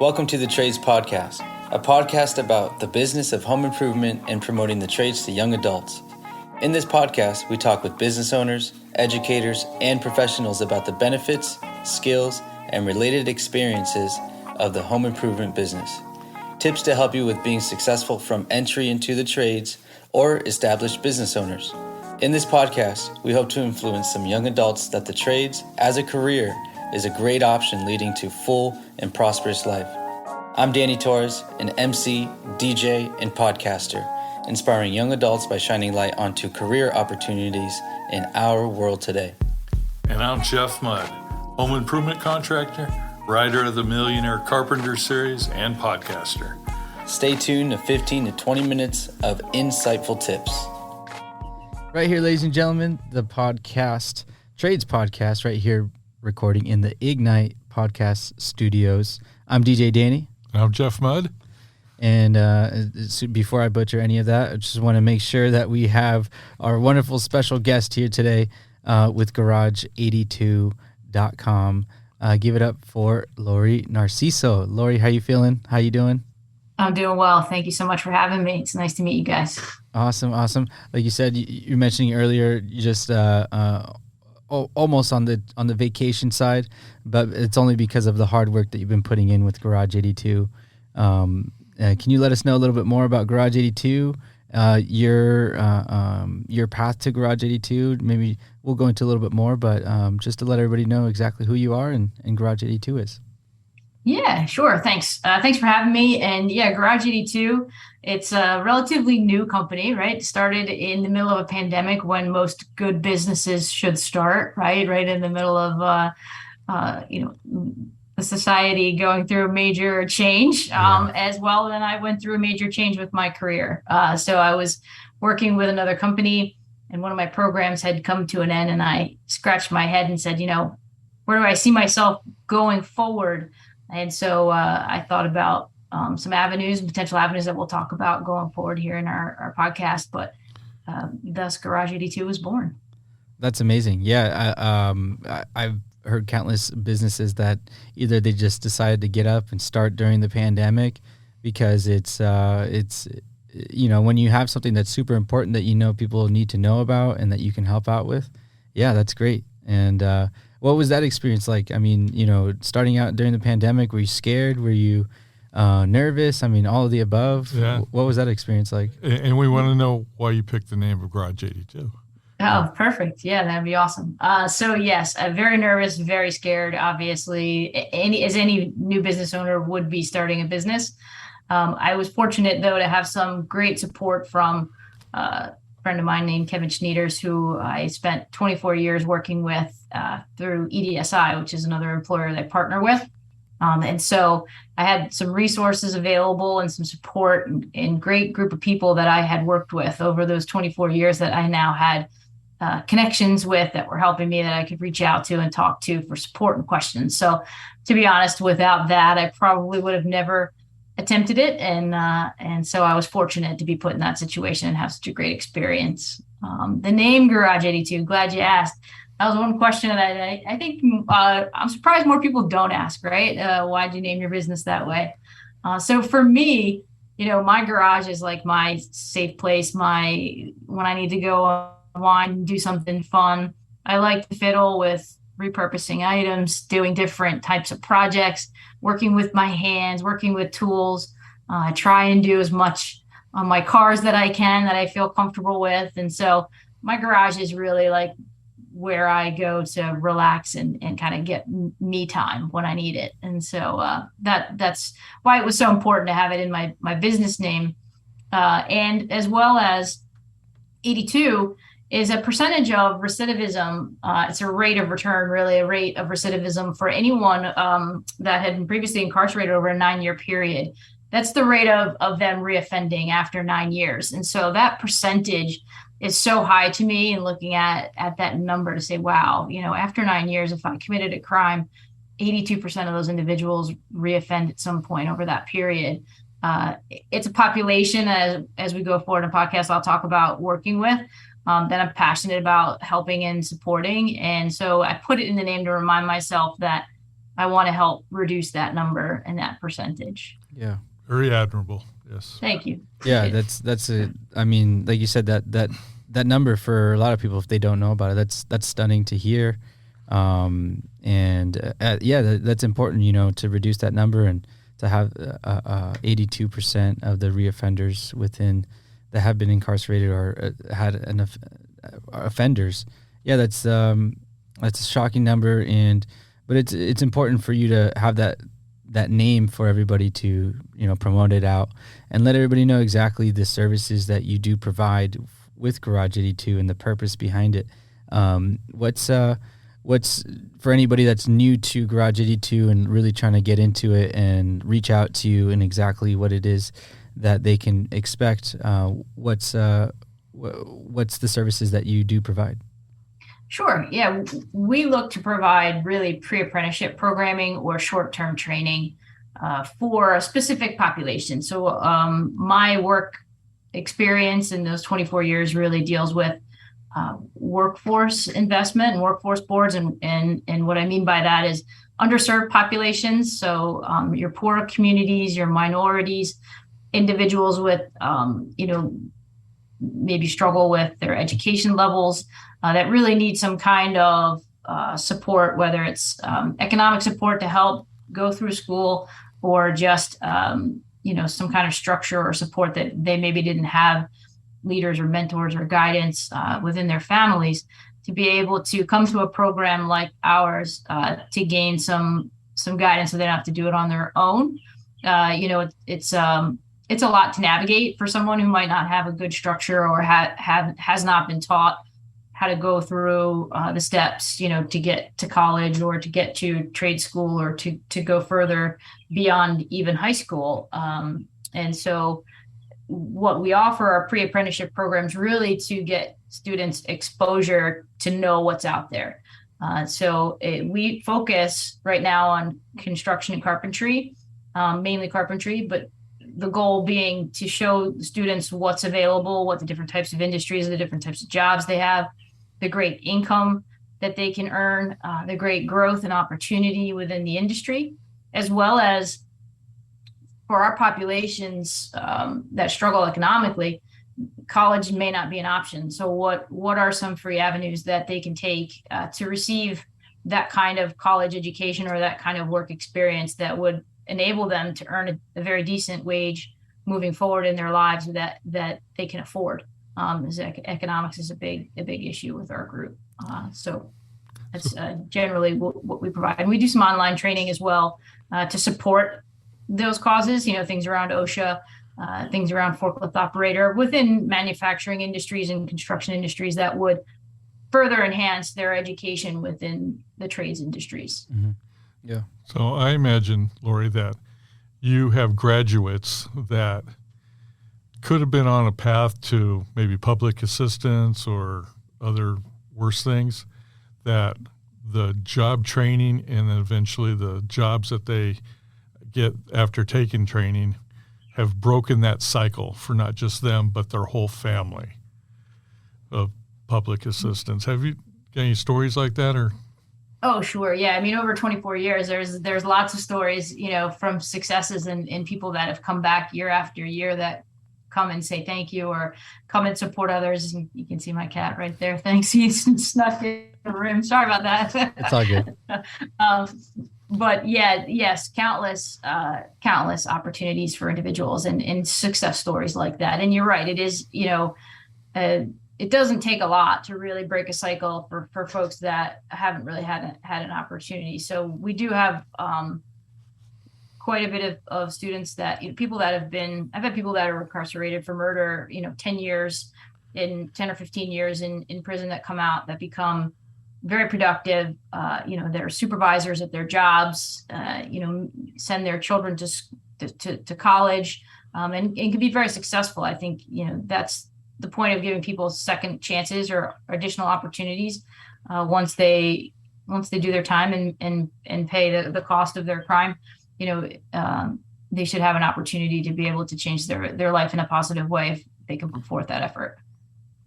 Welcome to the Trades Podcast, a podcast about the business of home improvement and promoting the trades to young adults. In this podcast, we talk with business owners, educators, and professionals about the benefits, skills, and related experiences of the home improvement business. Tips to help you with being successful from entry into the trades or established business owners. In this podcast, we hope to influence some young adults that the trades as a career is a great option leading to full and prosperous life. I'm Danny Torres, an MC, DJ, and podcaster, inspiring young adults by shining light onto career opportunities in our world today. And I'm Jeff Mudd, home improvement contractor, writer of the Millionaire Carpenter series, and podcaster. Stay tuned to 15 to 20 minutes of insightful tips. Right here, ladies and gentlemen, the podcast, Trades Podcast, right here, recording in the Ignite Podcast Studios. I'm DJ Danny. I'm Jeff Mudd. And before I butcher any of that, I just want to make sure that we have our wonderful special guest here today with Garage82.com. Give it up for Laurie Narciso. Laurie, how you feeling? How you doing? I'm doing well. Thank you so much for having me. It's nice to meet you guys. Awesome. Like you said, you were mentioning earlier, you just almost on the vacation side, but it's only because of the hard work that you've been putting in with Garage 82. Can you let us know a little bit more about Garage 82, your path to Garage 82? Maybe we'll go into a little bit more, but just to let everybody know exactly who you are and Garage 82 is. Yeah, sure. Thanks. Thanks for having me. And yeah, Garage 82, it's a relatively new company, right? It started in the middle of a pandemic when most good businesses should start, right? Right in the middle of, the society going through a major change, as well. And I went through a major change with my career. So I was working with another company and one of my programs had come to an end and I scratched my head and said, where do I see myself going forward? And so I thought about some potential avenues that we'll talk about going forward here in our podcast. But thus, Garage 82 was born. That's amazing. Yeah, I've heard countless businesses that either they just decided to get up and start during the pandemic because it's when you have something that's super important that people need to know about and that you can help out with. Yeah, that's great. And what was that experience like? I mean, starting out during the pandemic, were you scared? Were you nervous? I mean, all of the above. Yeah. What was that experience like? And we want to know why you picked the name of Garage 82. Oh, perfect. Yeah, that'd be awesome. So yes, I'm very nervous, very scared, obviously, as any new business owner would be starting a business. I was fortunate, though, to have some great support from a friend of mine named Kevin Schneiders, who I spent 24 years working with through EDSI, which is another employer that I partner with. And so I had some resources available and some support and great group of people that I had worked with over those 24 years that I now had connections with that were helping me that I could reach out to and talk to for support and questions. So to be honest, without that, I probably would have never attempted it. And so I was fortunate to be put in that situation and have such a great experience. The name Garage 82, glad you asked. That was one question that I think I'm surprised more people don't ask, right? Why'd you name your business that way? So for me, my garage is like my safe place, when I need to go unwind and do something fun. I like to fiddle with repurposing items, doing different types of projects, working with my hands, working with tools. I try and do as much on my cars that I can that I feel comfortable with. And so my garage is really like where I go to relax and kind of get me time when I need it. And so that's why it was so important to have it in my business name. And as well as 82 is a percentage of recidivism. It's a rate of return, really a rate of recidivism for anyone that had been previously incarcerated over a 9-year period. That's the rate of them reoffending after 9 years. And so that percentage is so high to me, and looking at that number to say, wow, after 9 years, if I committed a crime, 82% of those individuals reoffend at some point over that period. It's a population, as we go forward in the podcast, I'll talk about working with, that I'm passionate about helping and supporting. And so I put it in the name to remind myself that I want to help reduce that number and that percentage. Yeah. Very admirable. Yes. Thank you. Yeah, that's a. I mean, like you said, that number for a lot of people, if they don't know about it, that's stunning to hear. That's important, to reduce that number and to have 82% of the reoffenders within that have been incarcerated or had offenders. Yeah, that's a shocking number, but it's important for you to have that name for everybody to promote it out and let everybody know exactly the services that you do provide with Garage 82 and the purpose behind it. What's for anybody that's new to Garage 82 and really trying to get into it and reach out to you and exactly what it is that they can expect? What's the services that you do provide? Sure. Yeah, we look to provide really pre-apprenticeship programming or short-term training for a specific population. So my work experience in those 24 years really deals with workforce investment and workforce boards. And what I mean by that is underserved populations. So your poorer communities, your minorities, individuals with, maybe struggle with their education levels that really need some kind of support, whether it's economic support to help go through school or just, some kind of structure or support that they maybe didn't have leaders or mentors or guidance within their families to be able to come to a program like ours to gain some guidance so they don't have to do it on their own. It's a lot to navigate for someone who might not have a good structure or has not been taught how to go through the steps, to get to college or to get to trade school or to go further beyond even high school. And so what we offer are pre-apprenticeship programs really to get students exposure to know what's out there. We focus right now on construction and carpentry, mainly carpentry, but the goal being to show students what's available, what the different types of industries, the different types of jobs they have, the great income that they can earn, the great growth and opportunity within the industry, as well as for our populations that struggle economically, college may not be an option. So what are some free avenues that they can take to receive that kind of college education or that kind of work experience that would enable them to earn a very decent wage moving forward in their lives that they can afford? Economics is a big issue with our group. So that's generally what we provide. And we do some online training as well to support those causes, things around OSHA, things around forklift operator within manufacturing industries and construction industries that would further enhance their education within the trades industries. Mm-hmm. Yeah. So I imagine, Laurie, that you have graduates that could have been on a path to maybe public assistance or other worse things, that the job training and then eventually the jobs that they get after taking training have broken that cycle for not just them, but their whole family of public assistance. Have you got any stories like that? Or? Oh, sure. Yeah. I mean, over 24 years, there's lots of stories, from successes and people that have come back year after year that come and say thank you or come and support others. And you can see my cat right there. Thanks. He's snuck in the room. Sorry about that. It's all good. But yes, countless opportunities for individuals and success stories like that. And you're right. It is, it doesn't take a lot to really break a cycle for folks that haven't really had an opportunity. So we do have quite a bit of students that people that I've had people that are incarcerated for murder, 10 or 15 years in prison that come out that become very productive. They're supervisors at their jobs, send their children to college and can be very successful. I think, that's the point of giving people second chances or additional opportunities once they do their time and pay the cost of their crime. They should have an opportunity to be able to change their life in a positive way if they can put forth that effort.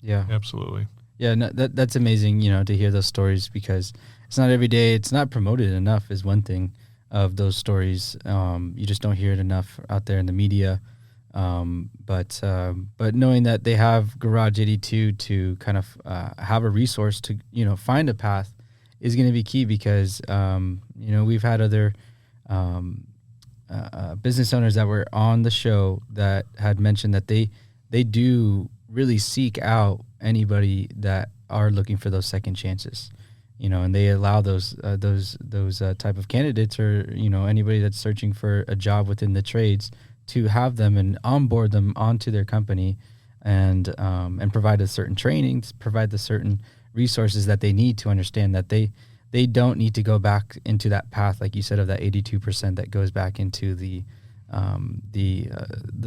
Yeah, absolutely. Yeah, no, that's amazing, to hear those stories because it's not every day. It's not promoted enough is one thing. of those stories. You just don't hear it enough out there in the media. But knowing that they have Garage 82 to kind of have a resource to, find a path is going to be key, because, we've had other business owners that were on the show that had mentioned that they do really seek out anybody that are looking for those second chances, and they allow those type of candidates, or, anybody that's searching for a job within the trades, to have them and onboard them onto their company, and provide a certain training, provide the certain resources that they need to understand that they don't need to go back into that path, like you said, of that 82% that goes back into the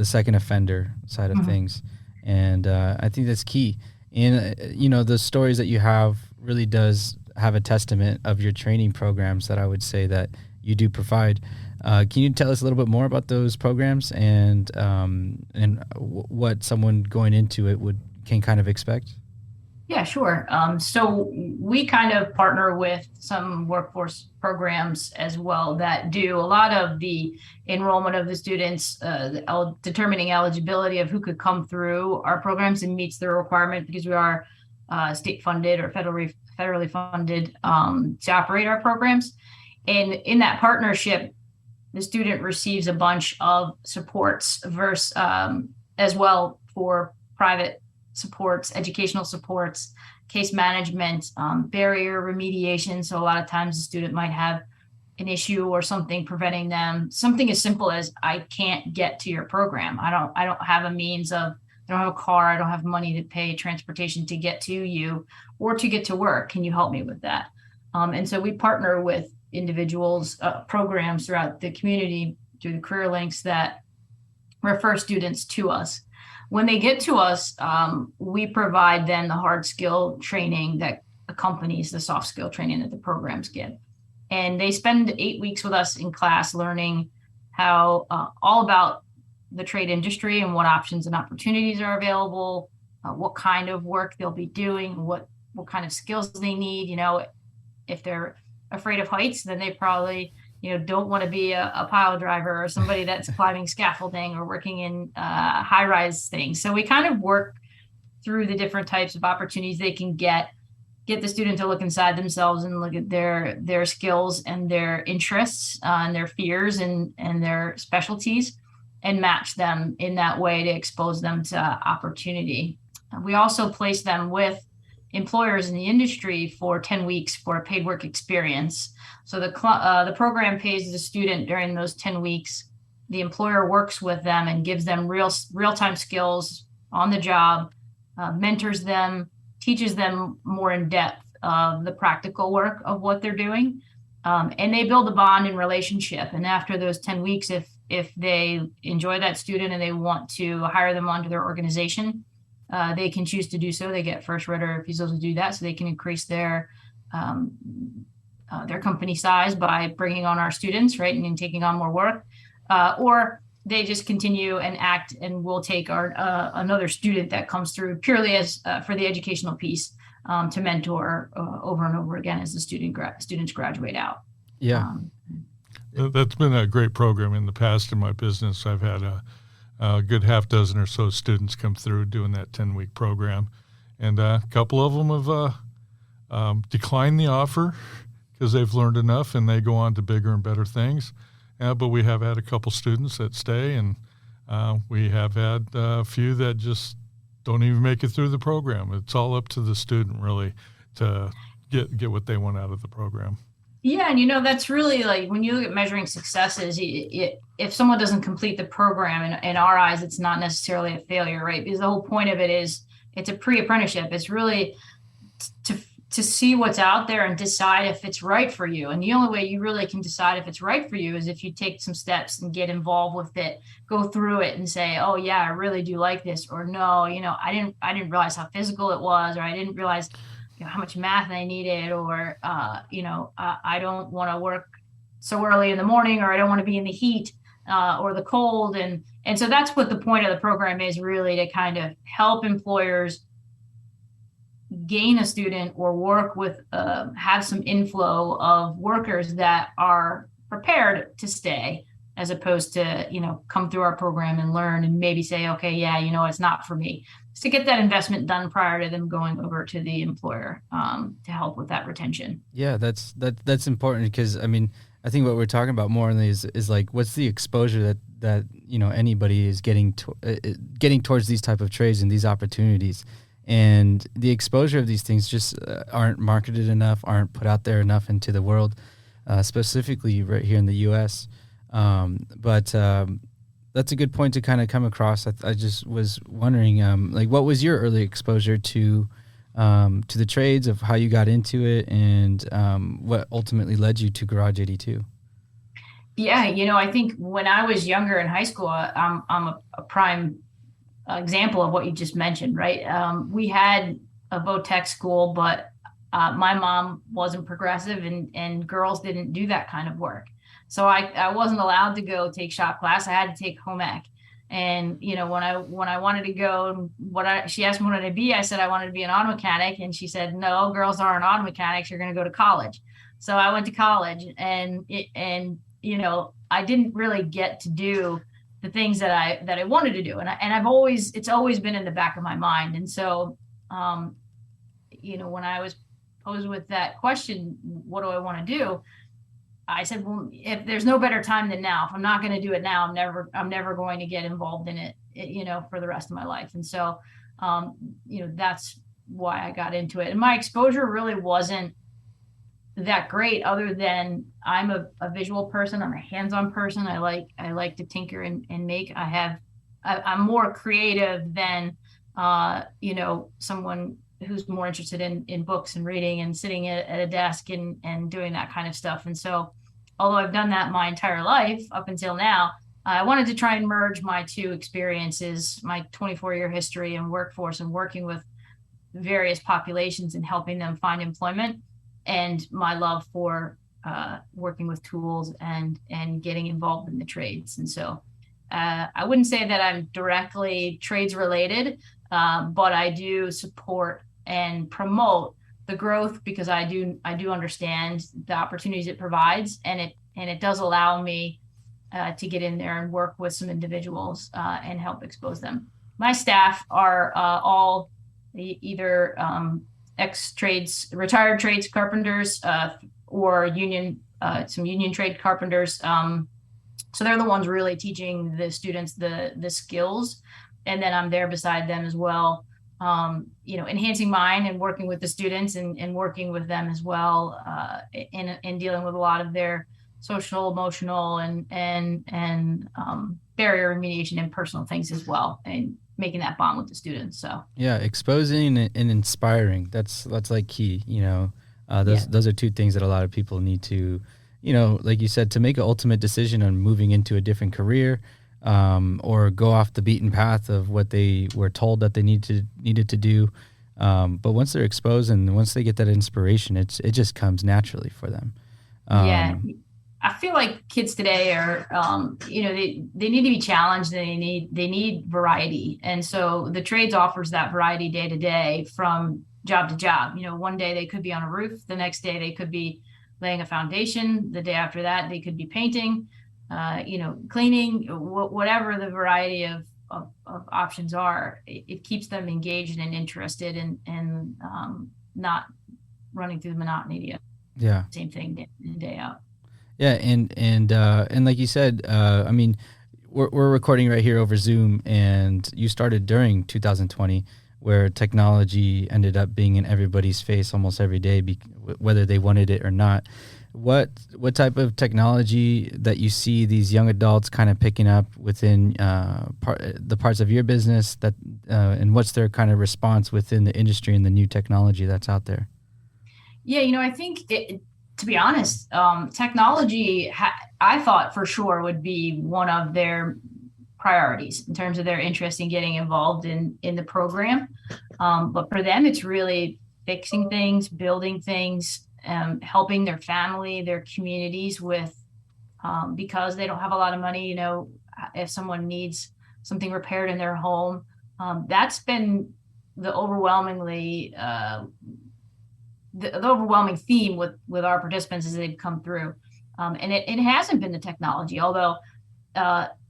second offender side of things. And I think that's key. And, the stories that you have really does have a testament of your training programs that I would say that you do provide. Can you tell us a little bit more about those programs and what someone going into it can kind of expect? Yeah, sure. So we kind of partner with some workforce programs as well that do a lot of the enrollment of the students, determining eligibility of who could come through our programs and meets the requirement, because we are state funded or federally funded to operate our programs. And in that partnership, the student receives a bunch of supports as well for private supports, educational supports, case management, barrier remediation. So a lot of times the student might have an issue or something preventing them. Something as simple as, I can't get to your program. I don't have a means of, I don't have a car. I don't have money to pay transportation to get to you or to get to work. Can you help me with that? And so we partner with individuals, programs throughout the community through the career links that refer students to us. When they get to us, we provide then the hard skill training that accompanies the soft skill training that the programs give. And they spend 8 weeks with us in class learning how all about the trade industry and what options and opportunities are available, what kind of work they'll be doing, what kind of skills they need. If they're afraid of heights, then they probably don't want to be a pile driver or somebody that's climbing scaffolding or working in high-rise things. So we kind of work through the different types of opportunities they can get the student to look inside themselves and look at their skills and their interests and their fears and their specialties, and match them in that way to expose them to opportunity. We also place them with employers in the industry for 10 weeks for a paid work experience. So the program pays the student during those 10 weeks. The employer works with them and gives them real-time skills on the job, mentors them, teaches them more in depth of the practical work of what they're doing. And they build a bond and relationship. And after those 10 weeks, if they enjoy that student and they want to hire them onto their organization, they can choose to do so. They get first right of refusal to do that, so they can increase their company size by bringing on our students, right, and taking on more work, or they just continue and act, and we'll take our another student that comes through purely as for the educational piece, to mentor over and over again as the students graduate out. Yeah, that's been a great program in the past. In my business, I've had a good half dozen or so students come through doing that 10-week program. And a couple of them have declined the offer because they've learned enough and they go on to bigger and better things. But we have had a couple students that stay, and we have had a few that just don't even make it through the program. It's all up to the student, really, to get what they want out of the program. Yeah, and that's really, like, when you look at measuring successes, if someone doesn't complete the program, in our eyes, it's not necessarily a failure, right? Because the whole point of it is it's a pre-apprenticeship. It's really to see what's out there and decide if it's right for you. And the only way you really can decide if it's right for you is if you take some steps and get involved with it, go through it and say, oh yeah, I really do like this, or no, I didn't realize how physical it was, or I didn't realize how much math I needed, or I don't want to work so early in the morning, or I don't want to be in the heat or the cold. And so that's what the point of the program is, really, to kind of help employers gain a student or work with, have some inflow of workers that are prepared to stay, as opposed to, come through our program and learn and maybe say, okay, yeah, it's not for me. Just to get that investment done prior to them going over to the employer, to help with that retention. Yeah, that's important, because I think what we're talking about more is like, what's the exposure that anybody is getting towards these type of trades and these opportunities, and the exposure of these things just aren't marketed enough, aren't put out there enough into the world, specifically right here in the U.S. But that's a good point to kind of come across. I just was wondering, like, what was your early exposure to the trades, of how you got into it, and what ultimately led you to Garage 82? Yeah, I think when I was younger in high school, I'm a prime example of what you just mentioned, right? We had a vo-tech school, but my mom wasn't progressive, and girls didn't do that kind of work. So I wasn't allowed to go take shop class. I had to take home ec. And, when I wanted to go, she asked me what I'd be, I said I wanted to be an auto mechanic. And she said, no, girls aren't auto mechanics. You're going to go to college. So I went to college, and I didn't really get to do the things that I wanted to do. And it's always been in the back of my mind. And so, when I was posed with that question, what do I want to do? I said, well, if there's no better time than now, if I'm not going to do it now, I'm never going to get involved in it, for the rest of my life. And so, that's why I got into it. And my exposure really wasn't that great, other than I'm a visual person. I'm a hands-on person. I like to tinker and make. I'm more creative than, someone who's more interested in books and reading and sitting at a desk and doing that kind of stuff. And so, although I've done that my entire life up until now, I wanted to try and merge my two experiences, my 24-year history and workforce and working with various populations and helping them find employment, and my love for working with tools and getting involved in the trades. And so I wouldn't say that I'm directly trades related, but I do support and promote the growth, because I do understand the opportunities it provides, and it does allow me to get in there and work with some individuals and help expose them. My staff are all either ex-trades, retired trades carpenters, or some union trade carpenters. So they're the ones really teaching the students the skills, and then I'm there beside them as well, enhancing mine and working with the students and working with them as well, in dealing with a lot of their social, emotional, and barrier remediation and personal things as well, and making that bond with the students. So yeah, exposing and inspiring, that's like key. Those are two things that a lot of people need to, like you said, to make an ultimate decision on moving into a different career, or go off the beaten path of what they were told that they needed to do. But once they're exposed and once they get that inspiration, it just comes naturally for them. Yeah, I feel like kids today are, they need to be challenged. They need variety. And so the trades offers that variety day to day, from job to job. One day they could be on a roof. The next day they could be laying a foundation. The day after that, they could be painting, cleaning, whatever the variety of options are. It keeps them engaged and interested, and not running through the monotony of the same thing day in, day out. Yeah, and like you said, we're recording right here over Zoom, and you started during 2020, where technology ended up being in everybody's face almost every day, whether they wanted it or not. What type of technology that you see these young adults kind of picking up within the parts of your business, that and what's their kind of response within the industry and the new technology that's out there? Yeah, I think to be honest, technology, I thought for sure would be one of their priorities in terms of their interest in getting involved in the program. But for them, it's really fixing things, building things, helping their family, their communities with, because they don't have a lot of money, if someone needs something repaired in their home. That's been the overwhelming theme with our participants as they've come through. And it hasn't been the technology, although,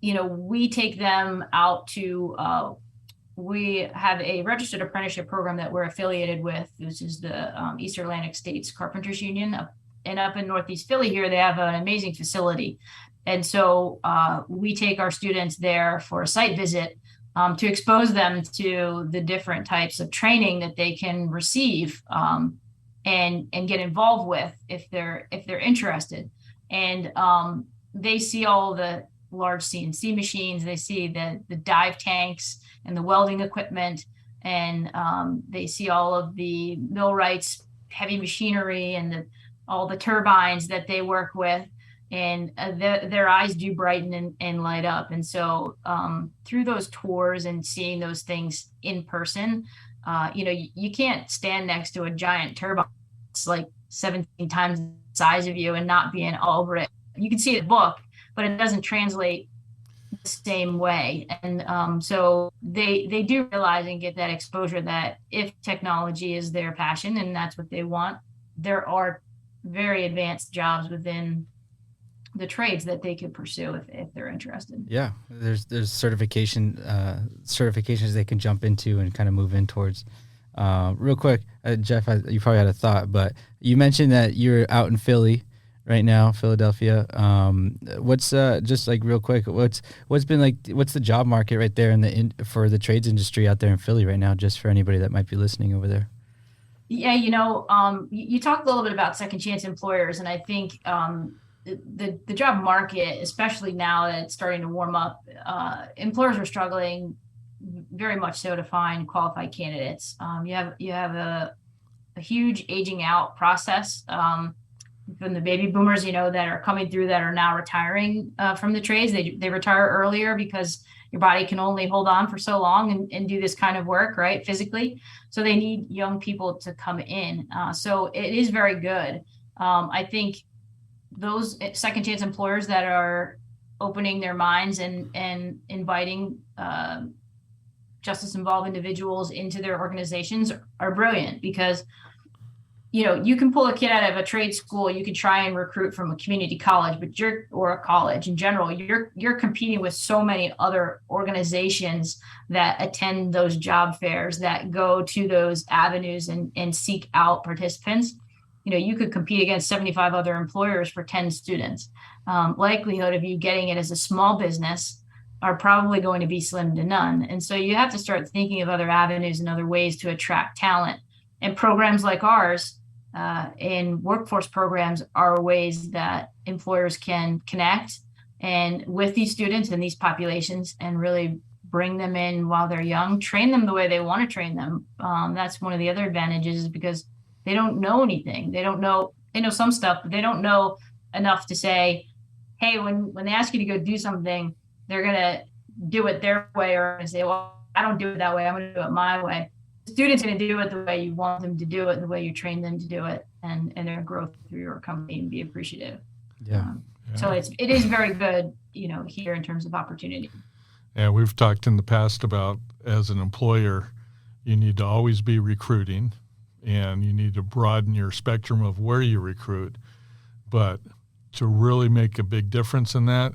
we take them out to, we have a registered apprenticeship program that we're affiliated with. This is the Eastern Atlantic States Carpenters Union. And up in Northeast Philly here, they have an amazing facility. And so we take our students there for a site visit to expose them to the different types of training that they can receive and get involved with if they're interested. And they see all the large CNC machines, they see the dive tanks and the welding equipment, and they see all of the millwrights, heavy machinery, and all the turbines that they work with, and their eyes do brighten and light up. And so through those tours and seeing those things in person, you can't stand next to a giant turbine. It's like 17 times the size of you and not be in all over it. You can see the book, but it doesn't translate the same way. And so they do realize and get that exposure that if technology is their passion and that's what they want, there are very advanced jobs within the trades that they could pursue if they're interested. Yeah, there's certifications they can jump into and kind of move in towards. Real quick, Jeff, you probably had a thought, but you mentioned that you're out in Philly right now, Philadelphia. What's just like real quick, what's the job market right there for the trades industry out there in Philly right now, just for anybody that might be listening over there? Yeah, you talked a little bit about second chance employers, and I think the job market, especially now that it's starting to warm up, employers are struggling very much so to find qualified candidates. You have a huge aging out process from the baby boomers, that are coming through that are now retiring from the trades. They retire earlier because your body can only hold on for so long and do this kind of work, right, physically. So they need young people to come in. So it is very good. I think those second chance employers that are opening their minds and inviting justice involved individuals into their organizations are brilliant, because you can pull a kid out of a trade school, you can try and recruit from a community college, or a college in general, you're competing with so many other organizations that attend those job fairs, that go to those avenues and seek out participants. You could compete against 75 other employers for 10 students. Likelihood of you getting it as a small business are probably going to be slim to none. And so you have to start thinking of other avenues and other ways to attract talent. And programs like ours, in workforce programs, are ways that employers can connect and with these students and these populations and really bring them in while they're young, train them the way they want to train them. That's one of the other advantages, is because they don't know anything. They know some stuff, but they don't know enough to say, hey, when they ask you to go do something, they're going to do it their way, or say, well, I don't do it that way, I'm going to do it my way. The student's going to do it the way you want them to do it, the way you train them to do it, and they're going to grow through your company and be appreciative. Yeah. So it is very good, here in terms of opportunity. Yeah, we've talked in the past about, as an employer, you need to always be recruiting, and you need to broaden your spectrum of where you recruit. But to really make a big difference in that,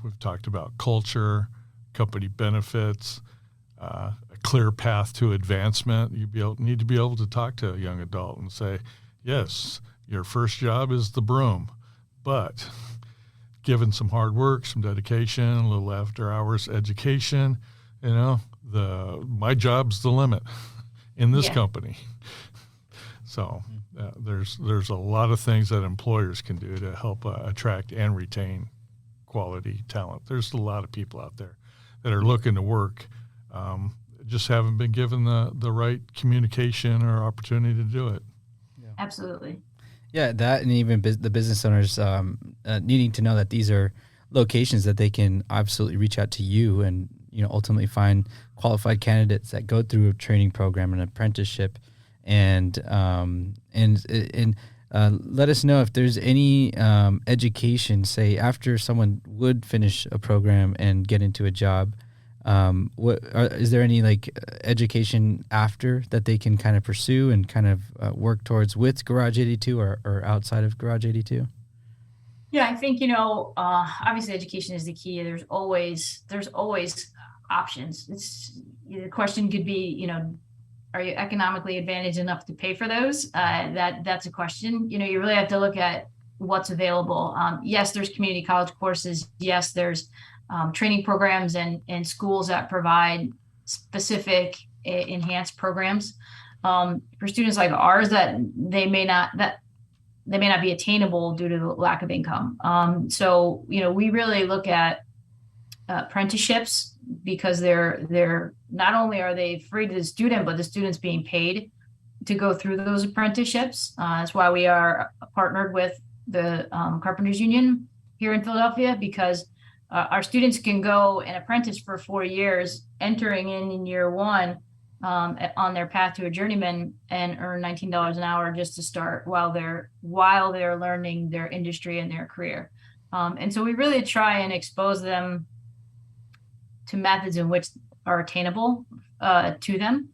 we've talked about culture, company benefits, a clear path to advancement. You need to be able to talk to a young adult and say, yes, your first job is the broom, but given some hard work, some dedication, a little after hours education, my job's the limit in this company. So there's a lot of things that employers can do to help attract and retain quality talent. There's a lot of people out there that are looking to work, just haven't been given the right communication or opportunity to do it. Yeah. Absolutely. Yeah, that, and even the business owners needing to know that these are locations that they can absolutely reach out to you and ultimately find qualified candidates that go through a training program and apprenticeship, and let us know if there's any education, say after someone would finish a program and get into a job. Is there any education after that they can kind of pursue and kind of work towards with Garage 82 or outside of Garage 82? Yeah, I think, obviously education is the key. There's always options. The question could be, are you economically advantaged enough to pay for those? That's a question. You really have to look at what's available. Yes, there's community college courses. Yes, there's training programs and schools that provide specific enhanced programs for students like ours that they may not be attainable due to the lack of income. So, we really look at apprenticeships because they're not only are they free to the student, but the student's being paid to go through those apprenticeships. That's why we are partnered with the Carpenters Union here in Philadelphia, because our students can go and apprentice for 4 years, entering in year one on their path to a journeyman, and earn $19 an hour just to start while they're learning their industry and their career. And so we really try and expose them to methods in which are attainable to them,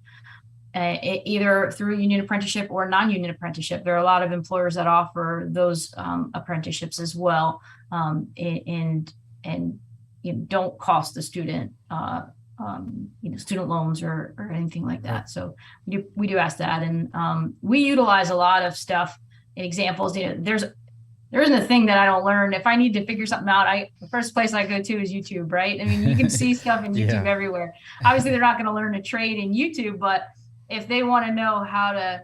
either through union apprenticeship or non-union apprenticeship. There are a lot of employers that offer those apprenticeships as well, and don't cost the student student loans or anything like that. So we do ask that, and we utilize a lot of stuff and examples. There isn't a thing that I don't learn. If I need to figure something out, the first place I go to is YouTube, right? I mean, you can see stuff in YouTube everywhere. Obviously, they're not going to learn a trade in YouTube, but if they want to know how to,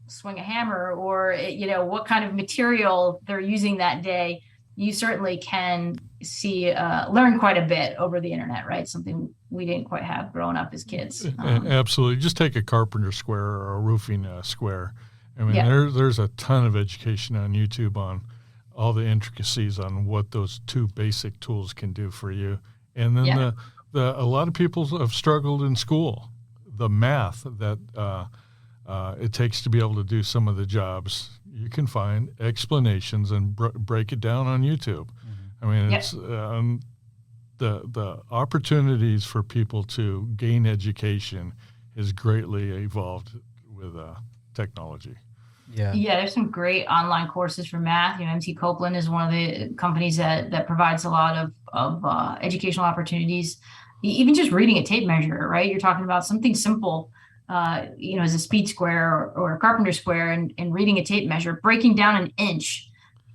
swing a hammer, or, what kind of material they're using that day, you certainly can learn quite a bit over the internet, right? Something we didn't quite have growing up as kids. Absolutely. Just take a carpenter square or a roofing square. I mean, there's a ton of education on YouTube on all the intricacies on what those two basic tools can do for you. And then a lot of people have struggled in school. The math that it takes to be able to do some of the jobs, you can find explanations and break it down on YouTube. I mean, it's the opportunities for people to gain education has greatly evolved with technology. Yeah, there's some great online courses for math. MT Copeland is one of the companies that provides a lot of educational opportunities. Even just reading a tape measure, right? You're talking about something simple, as a speed square or a carpenter square, and reading a tape measure, breaking down an inch.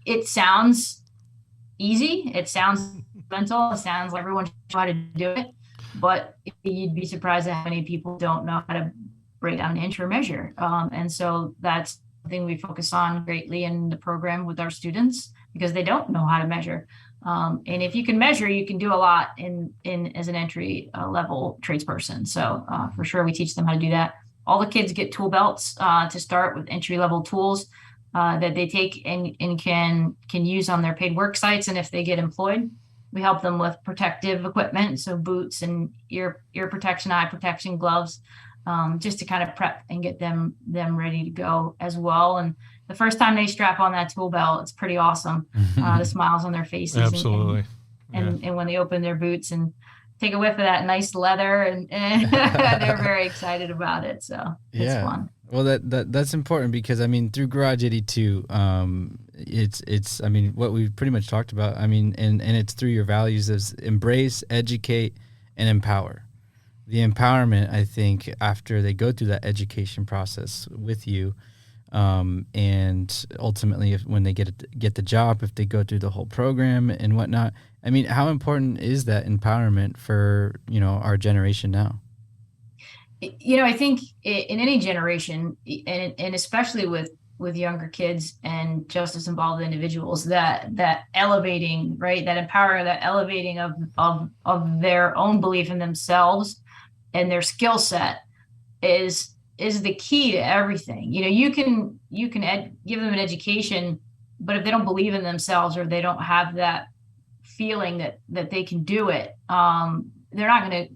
It sounds easy. It sounds mental. It sounds like everyone should know how to do it. But you'd be surprised at how many people don't know how to break down an inch or measure. And so that's something we focus on greatly in the program with our students, because they don't know how to measure. And if you can measure, you can do a lot in as an entry level tradesperson. So for sure, we teach them how to do that. All the kids get tool belts to start with entry level tools that they take and can use on their paid work sites. And if they get employed, we help them with protective equipment, so boots and ear protection, eye protection, gloves, just to kind of prep and get them ready to go as well. And the first time they strap on that tool belt, it's pretty awesome. The smiles on their faces. Absolutely. And when they open their boots and take a whiff of that nice leather, and they're very excited about it. So it's fun. Well, that's important, because through Garage 82, it's what we've pretty much talked about. And it's through your values as embrace, educate, and empower. The empowerment, I think, after they go through that education process with you, and ultimately, when they get the job, if they go through the whole program and whatnot, how important is that empowerment for our generation now? I think in any generation, and especially with younger kids and justice involved individuals, that elevating, right, that empowering, that elevating of their own belief in themselves and their skill set is the key to everything. You can give them an education, but if they don't believe in themselves, or they don't have that feeling that they can do it, they're not going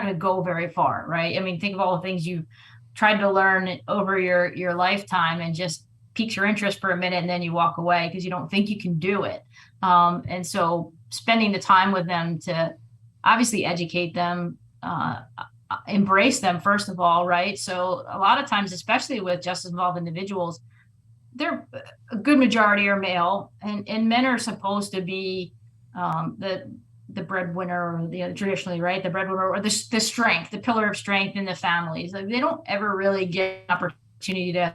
to go very far, right? Think of all the things you've tried to learn over your lifetime, and just piques your interest for a minute, and then you walk away because you don't think you can do it. And so spending the time with them to obviously educate them, embrace them, first of all, right? So a lot of times, especially with justice involved individuals, they're a good majority are male, and men are supposed to be the breadwinner, or traditionally, right, the breadwinner, or the strength, the pillar of strength in the families. Like, they don't ever really get an opportunity to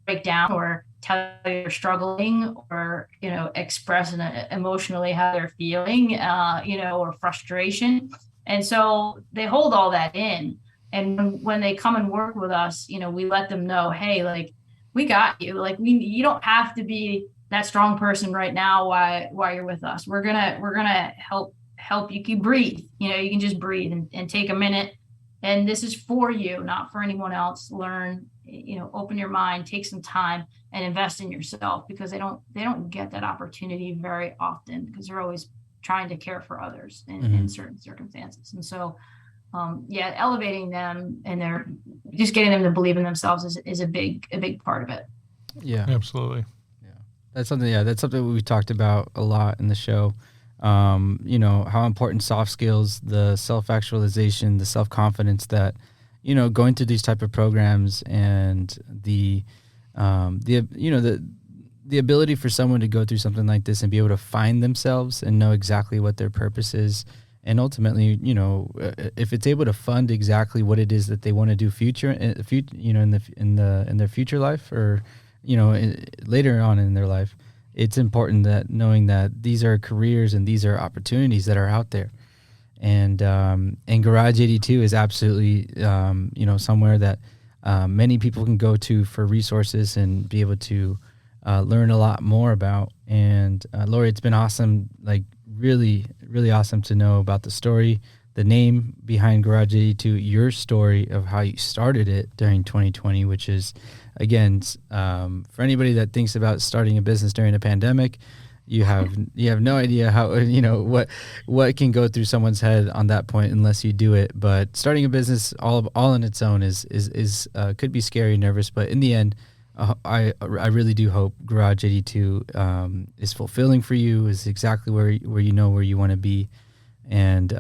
break down or tell you you're struggling, or express emotionally how they're feeling, or frustration. And so they hold all that in. And when they come and work with us, we let them know, hey, like, we got you. Like, you don't have to be that strong person right now while you're with us. We're gonna help you keep breathe. You can just breathe and take a minute. And this is for you, not for anyone else. Learn, open your mind, take some time, and invest in yourself, because they don't get that opportunity very often, because they're always trying to care for others in certain circumstances. And so, elevating them, and they're just getting them to believe in themselves is a big part of it. Yeah, absolutely. Yeah, that's something we talked about a lot in the show. How important soft skills, the self-actualization, the self-confidence that, going through these type of programs, and the ability for someone to go through something like this and be able to find themselves and know exactly what their purpose is. And ultimately, if it's able to fund exactly what it is that they want to do in their future life, or, later on in their life, it's important that knowing that these are careers and these are opportunities that are out there. And Garage 82 is absolutely, somewhere that many people can go to for resources and be able to learn a lot more about. And Laurie, it's been awesome, like really, really awesome to know about the story, the name behind Garage 82, your story of how you started it during 2020, which is, again, for anybody that thinks about starting a business during a pandemic, you have no idea how, what can go through someone's head on that point unless you do it. But starting a business all on its own is could be scary and nervous, but in the end, I really do hope Garage 82 is fulfilling for you, is exactly where you want to be. And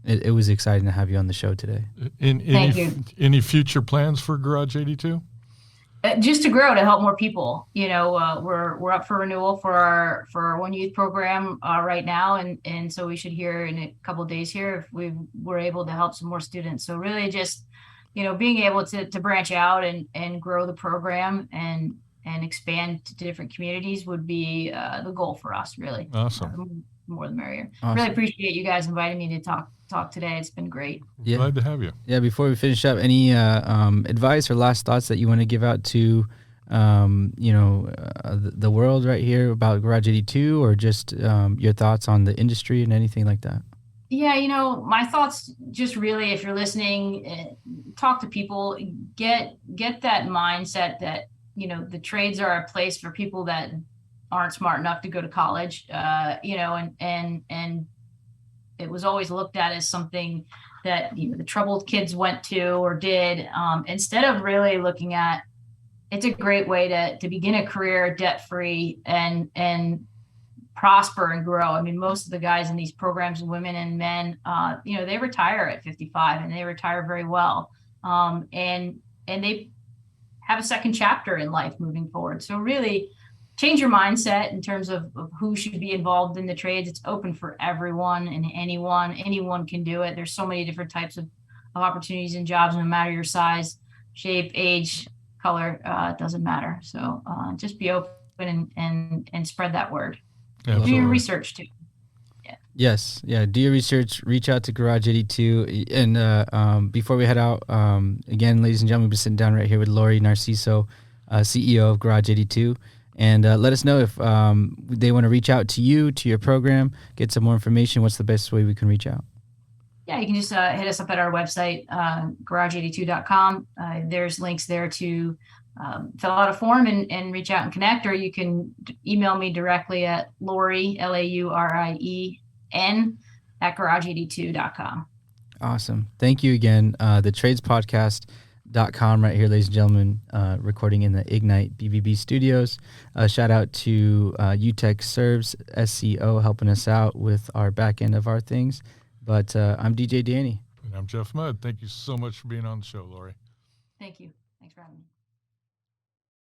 it was exciting to have you on the show today. Thank you. Any future plans for Garage 82? Just to grow, to help more people. We're up for renewal for our One Youth program right now, and so we should hear in a couple of days here if we're able to help some more students. So really, just being able to branch out and grow the program and expand to different communities would be the goal for us. Really, awesome. More the merrier. Awesome. Really appreciate you guys inviting me to talk today. It's been great. Yeah. Glad to have you. Yeah. Before we finish up, any advice or last thoughts that you want to give out to the world right here about Garage 82, or just your thoughts on the industry and anything like that? Yeah, my thoughts, just really, if you're listening, talk to people, get that mindset that, the trades are a place for people that aren't smart enough to go to college, and it was always looked at as something that, the troubled kids went to or did, instead of really looking at, it's a great way to begin a career debt-free and prosper and grow. I mean, most of the guys in these programs, women and men, they retire at 55, and they retire very well. And they have a second chapter in life moving forward. So really change your mindset in terms of who should be involved in the trades. It's open for everyone and anyone can do it. There's so many different types of opportunities and jobs, no matter your size, shape, age, color, it doesn't matter. So just be open and spread that word. Absolutely. Do your research too. Yeah. Yes. Yeah. Do your research, reach out to Garage 82. And before we head out, again, ladies and gentlemen, we've been sitting down right here with Laurie Narciso, CEO of Garage 82. And let us know if they want to reach out to you, to your program, get some more information. What's the best way we can reach out? Yeah, you can just hit us up at our website, garage82.com. There's links there to fill out a form and reach out and connect, or you can email me directly at Laurie, LaurieN, at garage82.com. Awesome. Thank you again. The Trades Podcast.com right here, ladies and gentlemen, recording in the Ignite BBB studios. Shout out to UTech Serves SCO helping us out with our back end of our things. But I'm DJ Danny. And I'm Jeff Mudd. Thank you so much for being on the show, Laurie. Thank you. Thanks for having me.